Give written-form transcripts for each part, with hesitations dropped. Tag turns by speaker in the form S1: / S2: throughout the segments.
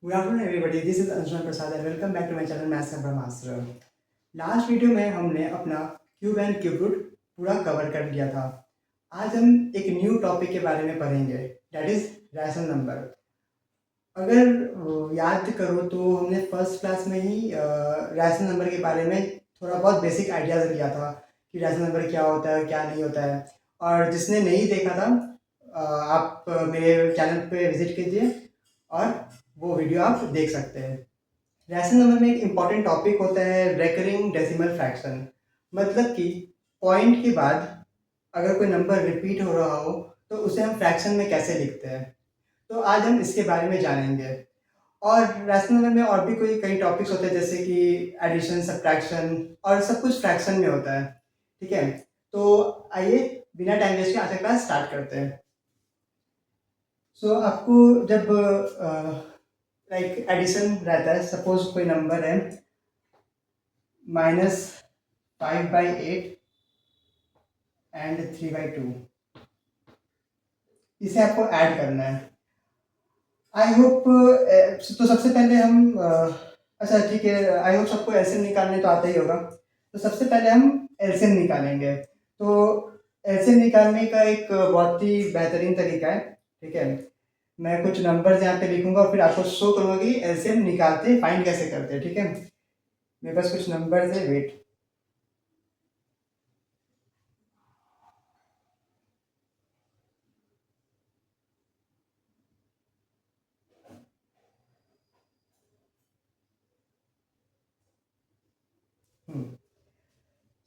S1: Good afternoon everybody, this is Anshuman Prasad and welcome back to my channel maths and Brahmastra. Last video में हमने अपना cube and cube root पूरा cover कर लिया था। आज हम एक न्यू टॉपिक के बारे में पढ़ेंगे, दैट इज रैशनल नंबर। अगर याद करो तो हमने फर्स्ट क्लास में ही रैशनल नंबर के बारे में थोड़ा बहुत बेसिक आइडियाज़ लिया था कि रैशनल नंबर क्या होता है क्या नहीं होता है। और जिसने नहीं देखा था आप मेरे चैनल पे विजिट कीजिए और वो वीडियो आप देख सकते हैं। रैशनल नंबर में एक इम्पॉर्टेंट टॉपिक होता है रेकरिंग डेसिमल फ्रैक्शन। मतलब कि पॉइंट के बाद अगर कोई नंबर रिपीट हो रहा हो तो उसे हम फ्रैक्शन में कैसे लिखते हैं। तो आज हम इसके बारे में जानेंगे। और रैशनल नंबर में और भी कोई कई टॉपिक्स होते हैं जैसे कि एडिशन, सब्ट्रैक्शन और सब कुछ फ्रैक्शन में होता है। ठीक है, तो आइए बिना टाइम वेस्ट के आज का क्लास स्टार्ट करते हैं। आपको जब लाइक एडिशन रहता है, सपोज कोई नंबर है -5/8 एंड 3/2, इसे आपको ऐड करना है। आई होप तो सबसे पहले हम अच्छा ठीक है, आई होप सबको एलसीएम निकालने तो आता ही होगा। तो सबसे पहले हम एलसीएम निकालेंगे। तो एलसीएम निकालने का एक बहुत ही बेहतरीन तरीका है। ठीक है, मैं कुछ नंबर्स यहाँ पे लिखूंगा और फिर आपको शो करूंगा कि एलसीएम निकालते फाइंड कैसे करते हैं। ठीक है, मेरे पास कुछ नंबर्स है, वेट।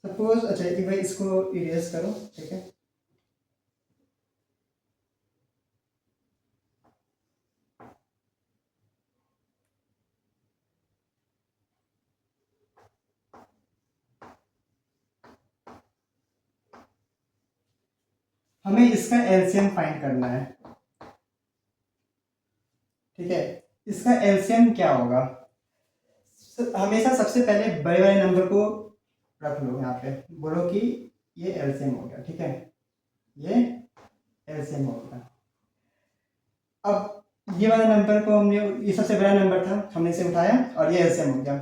S1: सपोज अच्छा एक भाई इसको इरेज करो। ठीक है, हमें इसका एलसीएम फाइंड करना है। ठीक है, इसका एलसीएम क्या होगा? हमेशा सबसे पहले बड़े वाले नंबर को रख लो यहाँ पे, बोलो कि ये एलसीएम हो गया। ठीक है, ये एलसीएम हो गया। अब ये वाला नंबर को हमने, ये सबसे बड़ा नंबर था, हमने इसे उठाया और ये एलसीएम हो गया।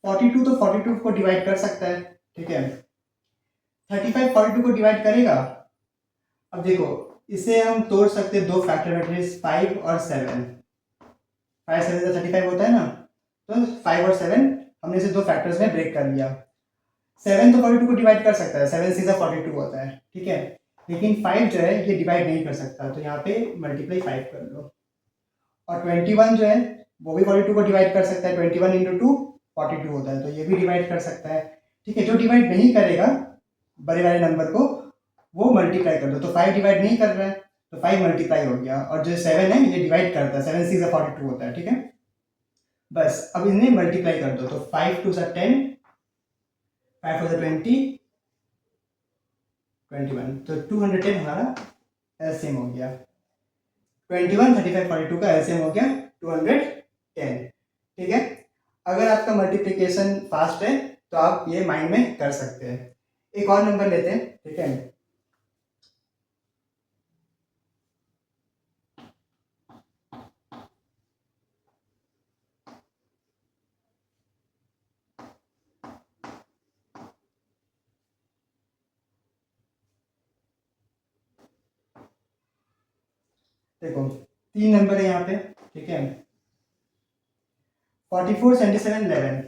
S1: 42 तो 42 को डिवाइड कर सकता है। ठीक है, 35 42 को डिवाइड करेगा। अब देखो, इसे हम तोड़ सकते हैं दो फैक्टर में, 5 और 7। 5 7 का 35 होता है ना, तो 5 और 7 हमने इसे दो फैक्टर्स में ब्रेक कर लिया। 7 तो 42 को डिवाइड कर सकता है, 7 सीधा 42 होता है। ठीक है, लेकिन 5 जो है ये डिवाइड नहीं कर सकता, तो यहाँ पे मल्टीप्लाई 5 कर लो। और 21 जो है वो भी 42 को डिवाइड कर सकता है, 21 इंटू 2 42 होता है, तो ये भी डिवाइड कर सकता है। ठीक है, जो डिवाइड नहीं करेगा बड़े वाले नंबर को वो मल्टीप्लाई कर दो। तो 5 डिवाइड नहीं कर रहा है तो 5 मल्टीप्लाई हो गया, और जो 7 है ये डिवाइड करता है, 7 सीधा 42 होता है। ठीक है, बस अब इन्हें मल्टीप्लाई कर दो, तो 5 2 10, 5 4 20, 21, तो 210 हमारा एलसीएम हो गया। 21 35 42 का एलसीएम हो गया 210। ठीक है, अगर आपका मल्टीप्लिकेशन फास्ट है तो आप ये माइंड में कर सकते हैं। एक और नंबर लेते हैं। ठीक है, देखो तीन नंबर है यहाँ पे। ठीक है, 44 77 11।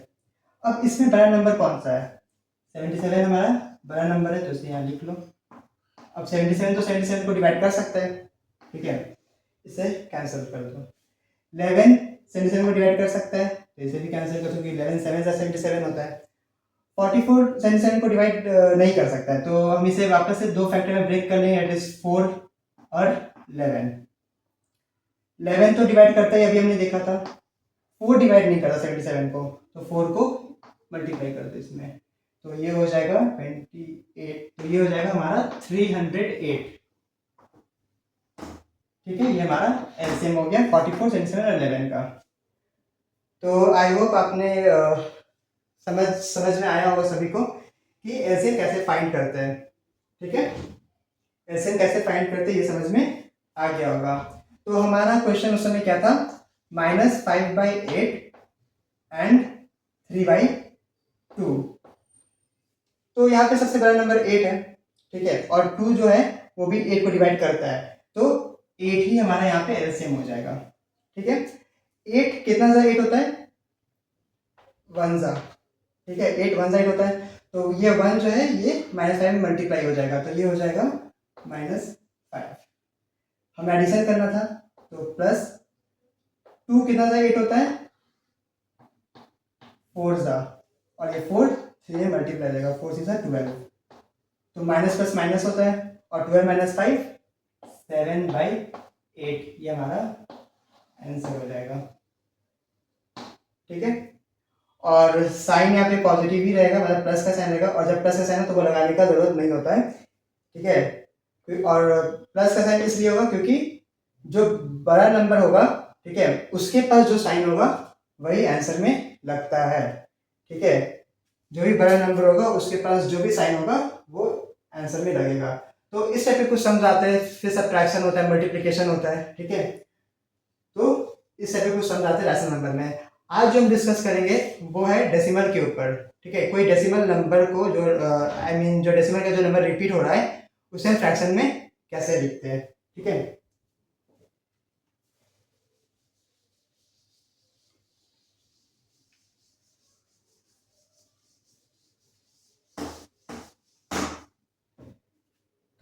S1: अब इसमें बड़ा नंबर कौन सा है? 77 हमारा बड़ा नंबर है, तो इसे यहाँ लिख लो। अब 77 तो 77 को डिवाइड कर सकता है। ठीक है, इसे कैंसिल कर दो। 11 77 को डिवाइड कर सकता है, तो इसे भी कैंसिल कर दो, 11 7 77 होता है। 44 77 को डिवाइड नहीं कर सकता है, तो हम इसे वापस से दो फैक्टर में ब्रेक कर लेंगे, एट इज 4 और 11। 11 तो डिवाइड करता है, अभी हमने देखा था। 4 डिवाइड नहीं करता 77 को, तो 4 को मल्टीप्लाई कर दो इसमें, तो ये हो जाएगा 28, तो ये हो जाएगा हमारा 308। ठीक है, ये हमारा एलसीएम हो गया 44 77 और 11 का। तो आई होप आपने समझ समझ में आया होगा सभी को कि एलसीएम कैसे फाइंड करते हैं। ठीक है, एलसीएम कैसे फाइंड करते हैं ये समझ में आ गया होगा। तो हमारा क्वेश्चन उस समय क्या था -5/8 एंड 3/2। तो यहाँ पे सबसे बड़ा नंबर 8 है, ठीक है, और 2 जो है वो भी 8 को डिवाइड करता है, तो 8 ही हमारा यहाँ पे एलसीएम हो जाएगा, ठीक है। 8 कितना सा 8 होता है, 1 सा, ठीक है, 8 1 साइड होता है, तो ये 1 जो है ये -5 में मल्टीप्लाई हो जाएगा, तो ये हो जाएगा -5। हमें एडिशन करना था, तो प्लस 2 कितना सा 8 होता है, 4 सा, और ये 4 3 में मल्टीप्लाई हो जाएगा, 4 6 12, तो माइनस प्लस माइनस होता है, और 12 - 5 7/8, ये हमारा आंसर हो जाएगा, ठीक है। और साइन यहाँ पे पॉजिटिव ही रहेगा, मतलब प्लस का साइन रहेगा, और जब प्लस का साइन है तो वो लगाने का जरूरत नहीं होता है, ठीक है। और प्लस का साइन इसलिए होगा क्योंकि जो बड़ा नंबर होगा, ठीक है, उसके पास जो साइन होगा वही आंसर में लगता है, ठीक है। जो भी बड़ा नंबर होगा उसके पास जो भी साइन होगा वो आंसर में लगेगा। तो इस टाइप के कुछ सम्स आते हैं, फिर सब्ट्रैक्शन होता है, मल्टीप्लिकेशन होता है, ठीक है। तो इस टाइप के कुछ सम्स आते हैं रैशनल नंबर में। आज जो हम डिस्कस करेंगे वो है डेसिमल के ऊपर, ठीक है। कोई डेसिमल नंबर को जो जो डेसिमल का जो नंबर रिपीट हो रहा है उसे हम फ्रैक्शन में कैसे लिखते हैं, ठीक है।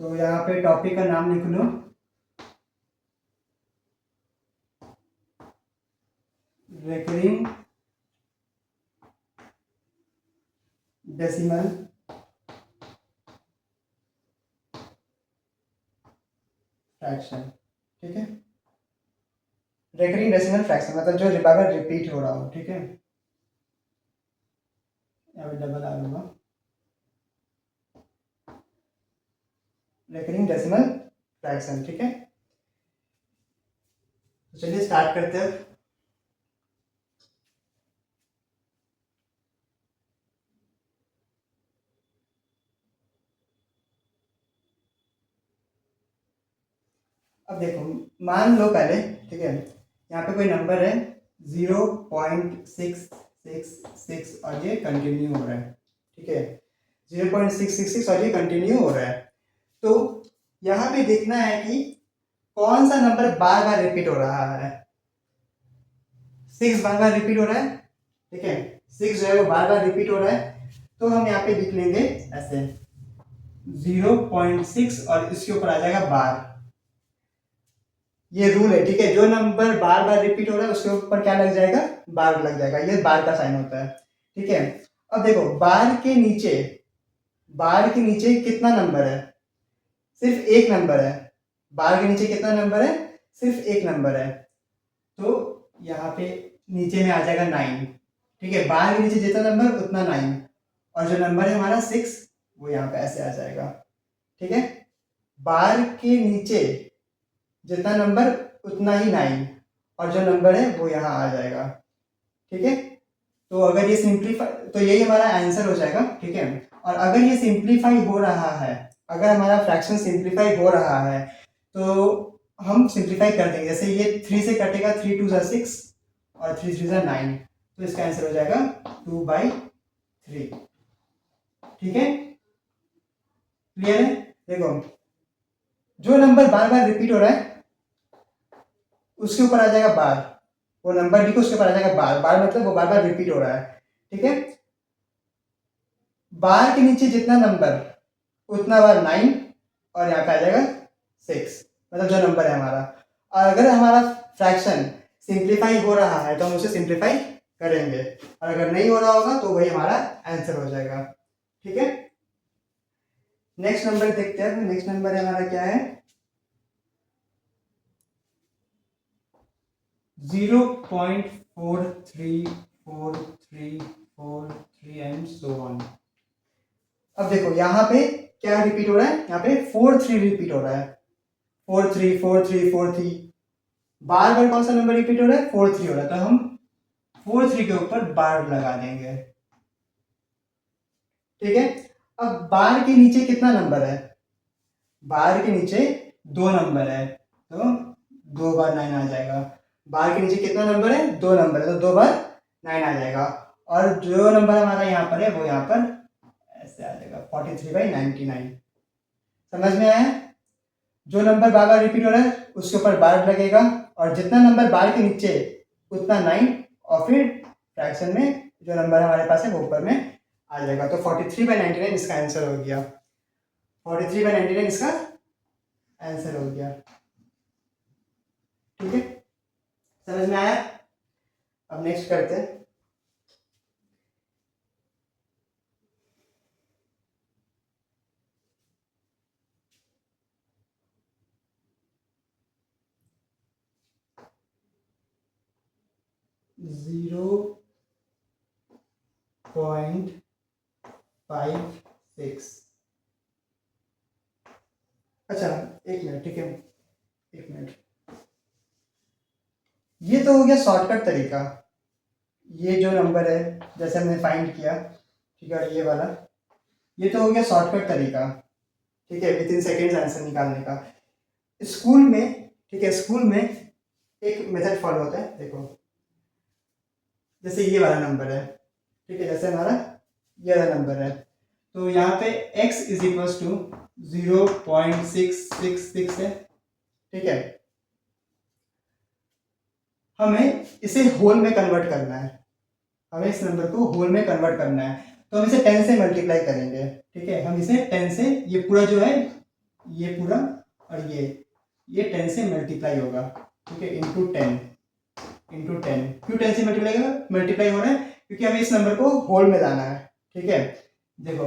S1: तो यहाँ पे टॉपिक का नाम लिख लो, रिकरिंग डेसिमल फ्रैक्शन, ठीक है। रिकरिंग डेसिमल फ्रैक्शन मतलब जो बार बार रिपीट हो रहा हो, ठीक है। यहाँ पे डबल आ लूंगा, रिकरिंग डेसिमल फ्रैक्शन, ठीक है। तो चलिए स्टार्ट करते हैं। अब देखो, मान लो पहले, ठीक है, यहाँ पे कोई नंबर है 0.666 और ये कंटिन्यू हो रहा है, ठीक है, 0.666 और ये कंटिन्यू हो रहा है। तो यहाँ पे देखना है कि कौन सा नंबर बार बार रिपीट हो रहा है। 6 बार बार रिपीट हो रहा है, ठीक है, 6 जो है वो बार बार रिपीट हो रहा है, तो हम यहाँ पे लिख लेंगे ऐसे 0.6 और इसके ऊपर आ जाएगा बार। ये रूल है, ठीक है, जो नंबर बार बार रिपीट हो रहा है उसके ऊपर क्या लग जाएगा, बार लग जाएगा, ये बार का साइन होता है, ठीक है। अब देखो बार के नीचे कितना नंबर है, सिर्फ एक नंबर है। बार के नीचे कितना नंबर है, सिर्फ एक नंबर है, तो यहाँ पे नीचे में आ जाएगा 9, ठीक है। बार के नीचे जितना नंबर उतना 9, और जो नंबर है हमारा 6 वो यहाँ पे ऐसे आ जाएगा, ठीक है। बार के नीचे जितना नंबर उतना ही 9, और जो नंबर है वो यहाँ आ जाएगा, ठीक है। तो अगर ये सिंप्लीफाई, तो यही हमारा आंसर हो जाएगा, ठीक है। और अगर ये सिंप्लीफाई हो रहा है, अगर हमारा फ्रैक्शन सिंप्लीफाई हो रहा है तो हम सिंप्लीफाई कर देंगे, जैसे ये 3 से कटेगा, 3 2 6 और 3 3 9, तो इसका आंसर हो जाएगा 2/3, ठीक है। क्लियर है। देखो, जो नंबर बार बार रिपीट हो रहा है उसके ऊपर आ जाएगा बार, वो नंबर लिखो उसके ऊपर आ जाएगा बार, बार मतलब वो बार बार रिपीट हो रहा है, ठीक है। बार के नीचे जितना नंबर उतना बार 9, और यहाँ पे आ जाएगा 6, मतलब जो नंबर है हमारा। और अगर हमारा फ्रैक्शन सिंप्लीफाई हो रहा है तो हम उसे सिंप्लीफाई करेंगे, और अगर नहीं हो रहा होगा तो वही हमारा आंसर हो जाएगा, ठीक है। नेक्स्ट नंबर देखते हैं। नेक्स्ट नंबर हमारा क्या है, 0.434343 एंड सो ऑन। अब देखो यहाँ पे क्या रिपीट हो रहा है, यहाँ पे 4 3 रिपीट हो रहा है, 4 3 4 3 4 3, बार बार कौन सा नंबर रिपीट हो रहा है, 4 3 हो रहा है, तो हम 4 3 के ऊपर बार लगा देंगे, ठीक है। अब बार के नीचे कितना नंबर है, बार के नीचे 2 नंबर है, तो 2 बार 9 आ जाएगा, बार के नीचे कितना नंबर है, 2 नंबर है, तो 2 बार 9 आ जाएगा। और जो नंबर हमारा यहाँ पर है वो यहाँ पर ऐसे आ जाएगा 43/99। समझ में आया? जो नंबर बार बार रिपीट हो रहा है उसके ऊपर बार लगेगा, और जितना नंबर बार के नीचे उतना 9, और फिर फ्रैक्शन में जो नंबर हमारे पास है वो ऊपर में आ जाएगा। तो 43/99 इसका आंसर हो गया। 43/99 इसका आंसर हो गया। ठीक है, समझ में आया? अब नेक्स्ट करते हैं। Zero point 56। अच्छा, एक मिनट, ठीक है, एक मिनट। ये तो हो गया शॉर्टकट तरीका। ये जो नंबर है जैसे हमने फाइंड किया, ठीक है, और ये वाला, ये तो हो गया शॉर्टकट तरीका। ठीक है, विद इन सेकेंड्स आंसर निकालने का। स्कूल में, ठीक है, स्कूल में एक मेथड फॉलो होता है। देखो, जैसे ये वाला नंबर है, ठीक है, जैसे हमारा ये वाला नंबर है, तो यहाँ पे x इज इक्वल टू 0.666 है। ठीक है, हमें इसे होल में कन्वर्ट करना है, हमें इस नंबर को होल में कन्वर्ट करना है, तो हम इसे 10 से मल्टीप्लाई करेंगे। ठीक है, हम इसे 10 से, ये पूरा जो है, ये पूरा और ये 10 से मल्टीप्लाई होगा। ठीक है, इंटू 10, इंटू 10। क्यों 10 से मल्टीप्लाई हो रहा है? क्योंकि हमें इस नंबर को होल में लाना है। ठीक है, देखो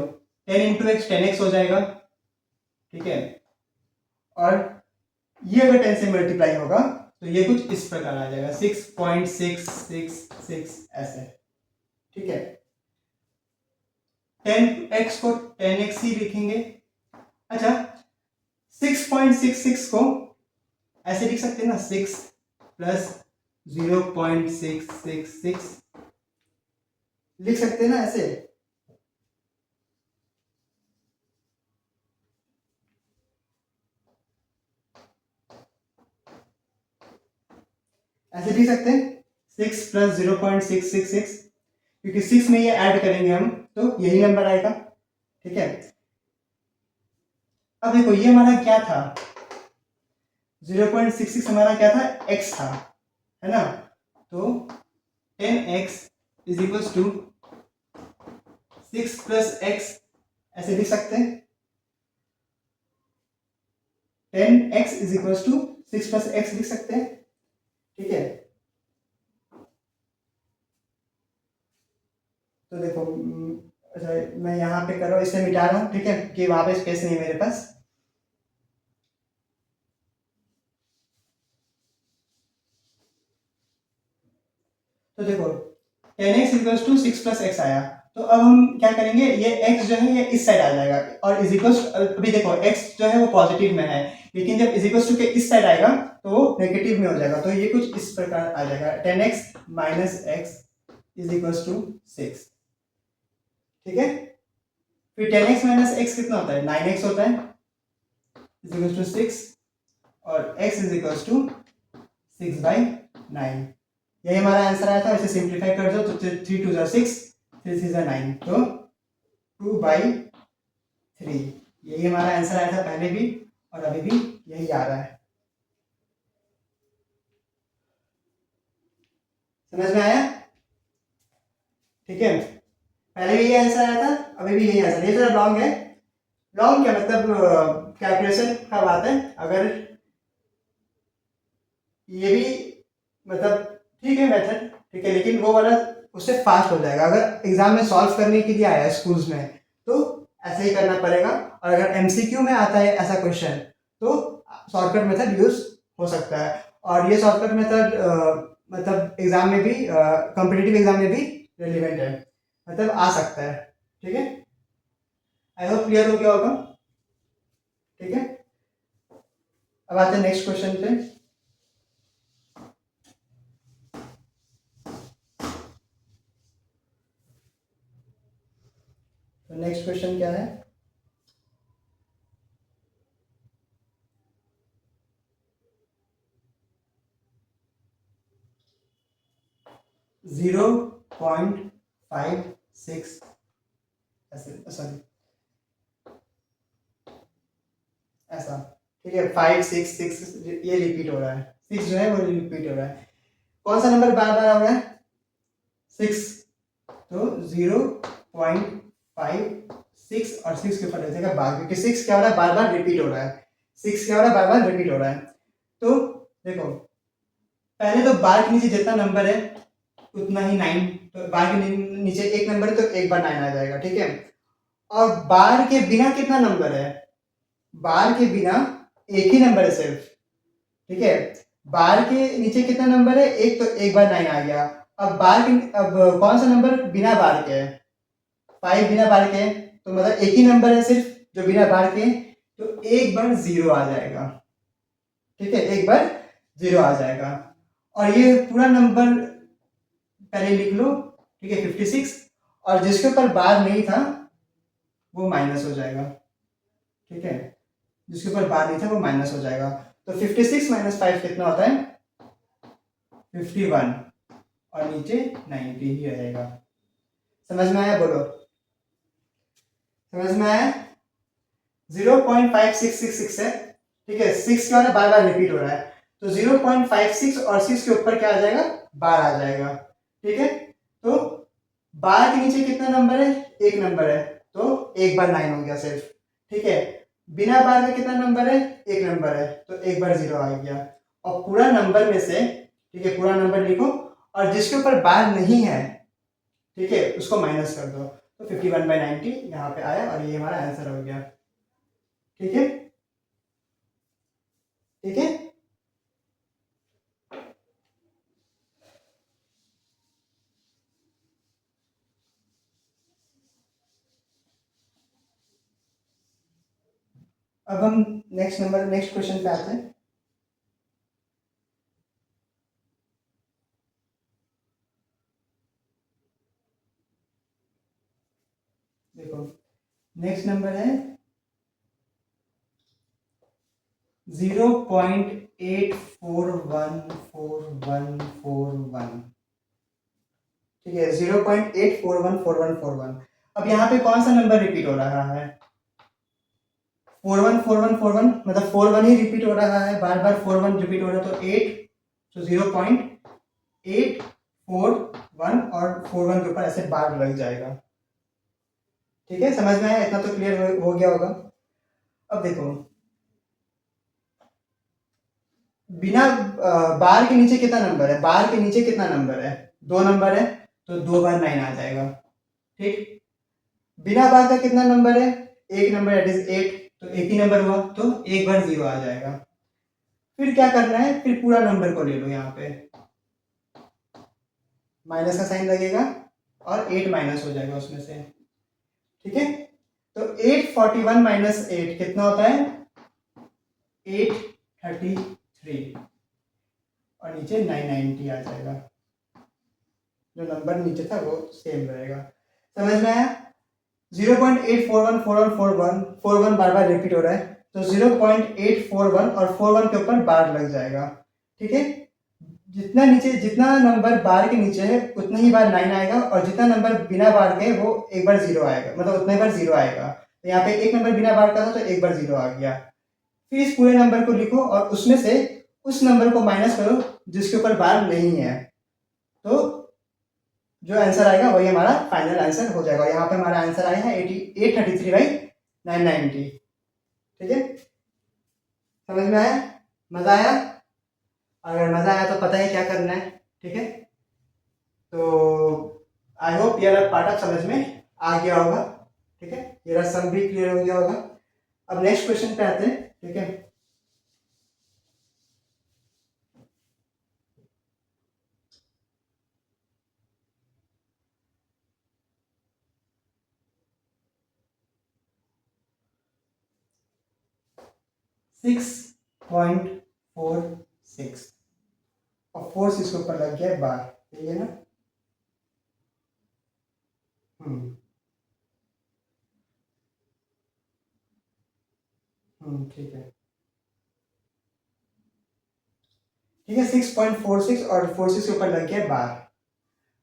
S1: 10 इंटू एक्स 10x हो जाएगा। ठीक है, और ये अगर 10 से मल्टीप्लाई होगा तो ये कुछ इस प्रकार आ जाएगा 6.666 ऐसे। ठीक है, 10x को 10x ही लिखेंगे। अच्छा, 6.66 को ऐसे लिख सकते हैं ना, 6 प्लस 0.666 लिख सकते हैं ना ऐसे। ऐसे लिख सकते हैं 6 प्लस 0.666, क्योंकि 6 में ये ऐड करेंगे हम तो यही नंबर आएगा। ठीक है, अब देखो ये हमारा क्या था, 0.66 हमारा क्या था, x था, है ना? तो 10x is equal to 6 plus x ऐसे लिख सकते हैं। 10x is equal to 6 plus x लिख सकते हैं। ठीक है, तो देखो, अच्छा मैं यहाँ पे कर रहा हूँ, इसे मिटा रहा हूँ। ठीक है, कि वहां पे स्पेस नहीं है मेरे पास। तो देखो 10x equals to 6 plus x आया, तो अब हम क्या करेंगे, ये x जो है ये इस साइड आ जाएगा, और इज इक्वल्स, अभी देखो x जो है वो पॉजिटिव में है, लेकिन जब इज इक्वल्स टू के इस साइड आएगा तो वो नेगेटिव में हो जाएगा, तो ये कुछ इस प्रकार आ जाएगा 10x minus x is equals to 6। ठीक है, फिर 10x माइनस एक्स कितना होता है, 9x होता है, इज इक्वल्स टू 6, और x इज इक्वल्स टू 6/9। यही हमारा आंसर आया था। इसे सिंप्लीफाई कर दो तो 3 2 6, 3 3 9, तो 2/3। यही हमारा आंसर आया था पहले भी, और अभी भी यही आ रहा है। समझ में आया? ठीक है, पहले भी यही आंसर आया था, अभी भी यही आंसर। ये थोड़ा लॉन्ग है। लॉन्ग क्या मतलब, कैलकुलेशन का बात है। अगर ये भी मतलब ठीक है मेथड, ठीक है, लेकिन वो वाला उससे फास्ट हो जाएगा। अगर एग्जाम में सॉल्व करने के लिए आया है स्कूल्स में तो ऐसे ही करना पड़ेगा, और अगर एमसीक्यू में आता है ऐसा क्वेश्चन तो शॉर्टकट मेथड यूज हो सकता है। और ये शॉर्टकट मेथड मतलब एग्जाम में भी, कॉम्पिटिटिव एग्जाम में भी रेलिवेंट है, मतलब आ सकता है। ठीक है, आई होप क्लियर हो गया होगा। ठीक है, अब आते हैं नेक्स्ट क्वेश्चन पे। तो नेक्स्ट क्वेश्चन क्या है, 0.56 ऐसे, सॉरी ऐसा, ठीक है। 5 6 6 ये रिपीट हो रहा है, 6 जो है वो रिपीट हो रहा है। कौन सा नंबर बार बार आ रहा है? 6। तो 0.56 और 6 के ऊपर रह जाएगा बार, क्योंकि 6 क्या हो रहा है, बार बार रिपीट हो रहा है। 6 क्या हो रहा है, बार बार रिपीट हो रहा है। तो देखो, पहले तो बार के नीचे जितना नंबर है उतना ही 9, तो बार के नीचे एक नंबर है तो एक बार 9 आ जाएगा, ठीक है। और बार के बिना कितना नंबर है? बार के बिना एक ही नंबर है सिर्फ, ठीक है। बार के नीचे कितना नंबर है? एक, तो एक बार 9 आ गया। अब अब कौन सा नंबर बिना बार के है? 5 बिना बार के है, तो मतलब एक ही नंबर है सिर्फ जो बिना बार के, तो एक बार 0 आ जाएगा, ठीक है। एक बार 0 आ जाएगा। और ये पूरा नंबर पहले लिख लो, ठीक है, 56। और जिसके ऊपर बार नहीं था वो माइनस हो जाएगा, ठीक है। जिसके ऊपर बार नहीं था वो माइनस हो जाएगा। तो 56 माइनस 5 कितना होता है? 51। और नीचे 90 ही रहेगा। समझ में आया? बोलो, समझ में आया? 0.5666 है, ठीक है। 6 क्या हो रहा है, बार बार रिपीट हो रहा है, तो 0.56 और 6 के ऊपर क्या आ जाएगा? बार आ जाएगा, ठीक है। तो बार के नीचे कितना नंबर है? एक नंबर है, तो एक बार 9 हो गया सिर्फ, ठीक है। बिना बार का कितना नंबर है? एक नंबर है, तो एक बार 0 आ गया। और पूरा नंबर में से, ठीक है, पूरा नंबर लिखो, और जिसके ऊपर बार नहीं है, ठीक है, उसको माइनस कर दो। तो 51/90 यहाँ पे आया, और ये हमारा आंसर हो गया, ठीक है, ठीक है। अब हम नेक्स्ट क्वेश्चन पे आते हैं। देखो, नेक्स्ट नंबर है 0.841441, ठीक है, 0.84144141। अब यहाँ पे कौन सा नंबर रिपीट हो रहा है? 414141, मतलब 41 ही रिपीट हो रहा है, बार बार 41 रिपीट हो रहा है, तो 8, तो 0.841 और 41 के ऊपर ऐसे बार लग जाएगा, ठीक है। समझ में आया? इतना तो क्लियर हो गया होगा। अब देखो, बिना बार के नीचे कितना नंबर है? बार के नीचे कितना नंबर है? 2 नंबर है, तो 2 बार 9 आ जाएगा, ठीक। बिना बार का कितना नंबर है? एक नंबर, इट इज 8, तो एक ही नंबर हुआ, तो एक बार 0 आ जाएगा। फिर क्या करना है? फिर पूरा नंबर को ले लो, यहाँ पे माइनस का साइन लगेगा और 8 माइनस हो जाएगा उसमें से, ठीक है। तो 841 माइनस 8 कितना होता है? 833, और नीचे 990 आ जाएगा। जो नंबर नीचे था वो सेम रहेगा। समझ में आया? 0.8414141 बार बार रिपीट हो रहा है, तो 0.841 और 41 के ऊपर बार लग जाएगा, ठीक है। जितना नंबर बार के नीचे है उतना ही बार 9 आएगा, और जितना नंबर बिना बार के वो एक बार 0 आएगा, मतलब उतना ही बार 0 आएगा। तो यहाँ पे एक नंबर बिना बार का था, तो एक बार 0 आ गया। फिर इस पूरे नंबर को लिखो, और उसमें से उस नंबर को माइनस करो जिसके ऊपर बार नहीं है, तो जो आंसर आएगा वही हमारा फाइनल आंसर हो जाएगा। यहाँ पे हमारा आंसर आया है 833/990, ठीक है। समझ में आया? मजा आया? अगर मजा आया तो पता है क्या करना है, ठीक है। तो आई होप ये पार्ट आप समझ में आ गया होगा, ठीक है। ये सम भी क्लियर हो गया होगा। अब नेक्स्ट क्वेश्चन पे आते हैं, ठीक है। 6.46, और 4 6 के ऊपर लग गया बार, ठीक है ना। ठीक है, ठीक है। 6.46 और 46 के ऊपर लग गया बार।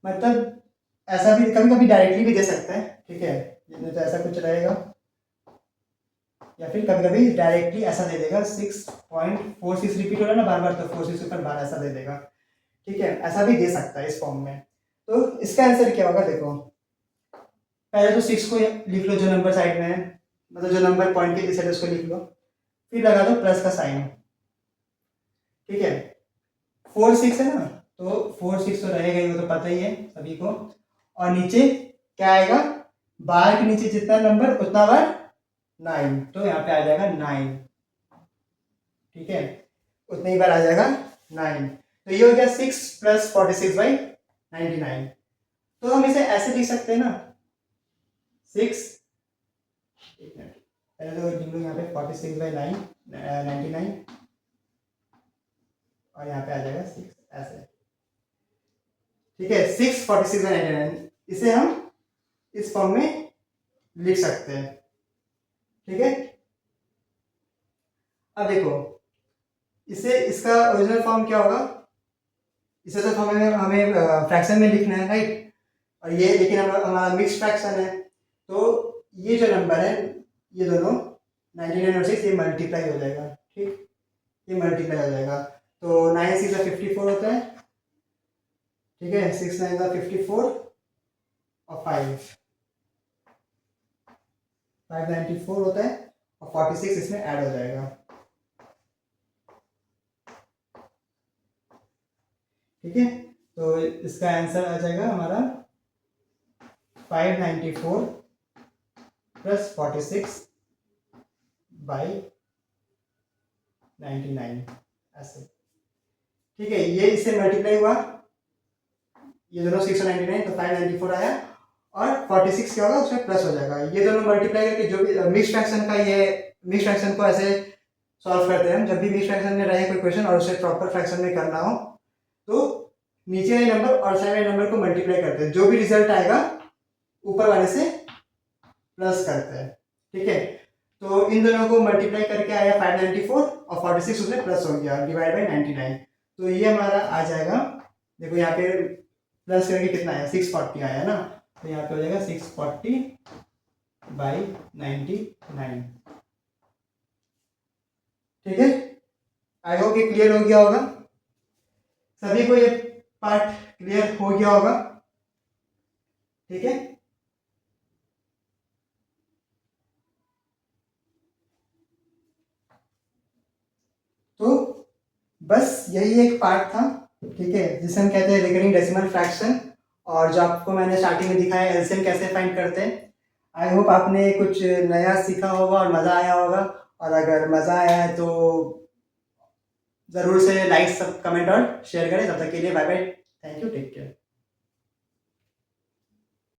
S1: मतलब ऐसा भी कभी कभी डायरेक्टली भी दे सकते हैं, ठीक है, नहीं तो ऐसा कुछ रहेगा, या फिर कभी कभी डायरेक्टली ऐसा दे देगा 6.46 रिपीट हो रहा है ना बार बार, तो 46 ऊपर बार ऐसा दे देगा, ठीक है, ऐसा भी दे सकता है इस फॉर्म में। तो इसका आंसर क्या होगा, देखो पहले तो 6 को लिख लो जो नंबर साइड में है, मतलब जो नंबर पॉइंट के इस साइड उसको लिख लो, फिर लगा दो प्लस का साइन, ठीक है। 4 6 है ना, तो 4 6 तो रहेगा ही, वो तो पता ही है सभी को। और नीचे क्या आएगा, बार के नीचे जितना नंबर उतना बार 9, तो यहाँ पे आ जाएगा 9, ठीक है, उतनी ही बार आ जाएगा 9। तो ये हो गया 6 + 46/99। तो हम इसे ऐसे लिख सकते हैं ना, 6, एक मिनट पहले तो लिख लो यहाँ पे 46/99, और यहाँ पे आ जाएगा 6 ऐसे, ठीक है, 6 46/99, इसे हम इस फॉर्म में लिख सकते हैं, ठीक है। अब देखो इसे, इसका ओरिजिनल फॉर्म क्या होगा, इसे तो हमें फ्रैक्शन में लिखना है, राइट, और ये लेकिन हमारा मिक्स फ्रैक्शन है, तो ये जो नंबर है ये दोनों 99 और 6 ये मल्टीप्लाई हो जाएगा, ठीक, ये मल्टीप्लाई हो जाएगा, तो 9 6 54 होता है, ठीक है, 6 9 54, और 594 होता है, और 46 इसमें ऐड हो जाएगा, ठीक है। तो इसका आंसर आ जाएगा हमारा 594 + 46/99 ऐसे, ठीक है। ये इससे मल्टीप्लाई हुआ, ये दोनों 699, तो 594 आया, और 46 क्या होगा उसमें प्लस हो जाएगा, ये दोनों मल्टीप्लाई करके जो भी मिक्स फ्रैक्शन का, ये मिक्स फ्रैक्शन को ऐसे सॉल्व करते हैं हम, जब भी मिक्स फ्रैक्शन में रहे कोई क्वेश्चन और उसे प्रॉपर फ्रैक्शन में करना हो, तो नीचे वाले नंबर और साइड वाले नंबर को मल्टीप्लाई करते हैं, जो भी रिजल्ट आएगा ऊपर वाले से प्लस करते हैं, ठीक है। तो इन दोनों को मल्टीप्लाई करके आया 594, और 46 उसमें प्लस हो गया, /99, तो ये हमारा आ जाएगा, देखो यहाँ पे प्लस करके कितना आया, 640 आया ना, तो यहाँ पे हो जाएगा 640/99, ठीक है। आई होप ये क्लियर हो गया होगा, सभी को ये पार्ट क्लियर हो गया होगा, ठीक है। तो बस यही एक पार्ट था, ठीक है, जिसे हम कहते हैं रिकरिंग डेसिमल फ्रैक्शन, और जो आपको मैंने स्टार्टिंग में दिखाया एलसीएम कैसे फाइंड करते हैं। आई होप आपने कुछ नया सीखा होगा और मज़ा आया होगा, और अगर मज़ा आया है तो ज़रूर से लाइक, सब कमेंट और शेयर करें। तब तक के लिए bye bye, thank you, take care.